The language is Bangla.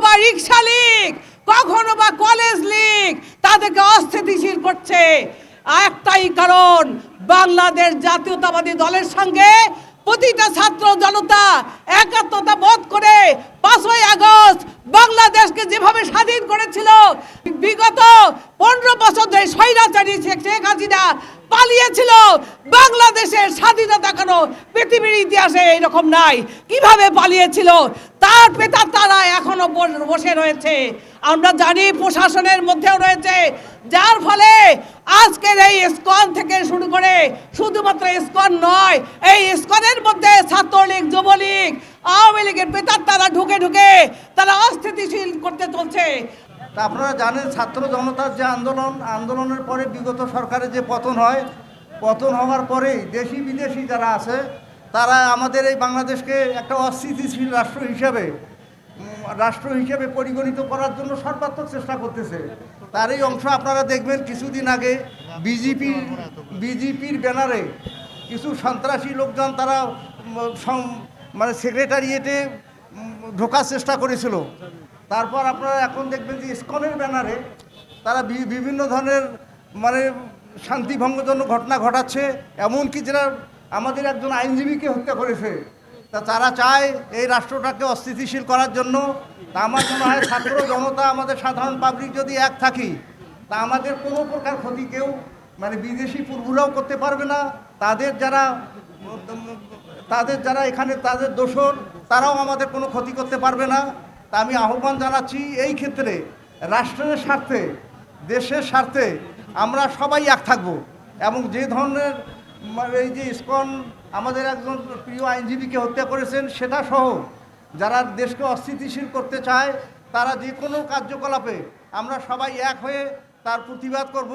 বা রিক্সা লীগ, কখনো বা কলেজ লীগ তাদেরকে অস্থিতিশীল করছে। একটাই কারণ, বাংলাদেশ জাতীয়তাবাদী দলের সঙ্গে প্রতিটা ছাত্র জনতা একাত্মতা বোধ করে 5ই আগস্ট বাংলাদেশকে যেভাবে স্বাধীন করেছিল, বিগত 15 বছর ধরে স্বৈরাচারী শেখ হাসিনা পালিয়েছিল। বাংলাদেশের স্বাধীনতা কোনো পৃথিবীর ইতিহাসে এরকম নাই। কিভাবে পালিয়েছিল তার পেতার তারা এখনো বসে রয়েছে। আমরা জানি প্রশাসনের মধ্যেও রয়েছে, যার ফলে আজকের এই ইসকন থেকে শুরু করে শুধুমাত্র ইসকন নয়, এই ইসকনের মধ্যে ছাত্রলীগ, যুবলীগ, আওয়ামী লীগের পেতার তারা ঢুকে ঢুকে তারা অস্থিতিশীল করতে চলছে। তা আপনারা জানেন ছাত্র জনতার যে আন্দোলনের পরে বিগত সরকারের যে পতন হয়, পতন হওয়ার পরেই দেশি বিদেশি যারা আছে তারা আমাদের এই বাংলাদেশকে একটা অস্থিতিশীল রাষ্ট্র হিসেবে পরিগণিত করার জন্য সর্বাত্মক চেষ্টা করতেছে। তারই অংশ আপনারা দেখবেন কিছুদিন আগে বিজেপির ব্যানারে কিছু সন্ত্রাসী লোকজন তারা মানে সেক্রেটারিয়েটে ঢোকার চেষ্টা করেছিল। তারপর আপনারা এখন দেখবেন যে ইসকনের ব্যানারে তারা বিভিন্ন ধরনের মানে শান্তিভঙ্গজনক ঘটনা ঘটাচ্ছে, এমনকি যারা আমাদের একজন আইনজীবীকে হত্যা করেছে। তা তারা চায় এই রাষ্ট্রটাকে অস্থিতিশীল করার জন্য। তা আমার মনে হয় ছাত্র জনতা, আমাদের সাধারণ পাবলিক যদি এক থাকি, তা আমাদের কোনো প্রকার ক্ষতি কেউ মানে বিদেশি পূর্বরাও করতে পারবে না। তাদের যারা এখানে তাদের দোসর, তারাও আমাদের কোনো ক্ষতি করতে পারবে না। তা আমি আহ্বান জানাচ্ছি, এই ক্ষেত্রে রাষ্ট্রের স্বার্থে, দেশের স্বার্থে আমরা সবাই এক থাকব। এবং যে ধরনের এই যে ইসকন আমাদের একজন প্রিয় আইনজীবীকে হত্যা করেছেন, সেটা সহ যারা দেশকে অস্থিতিশীল করতে চায়, তারা যে কোনো কার্যকলাপে আমরা সবাই এক হয়ে তার প্রতিবাদ করব।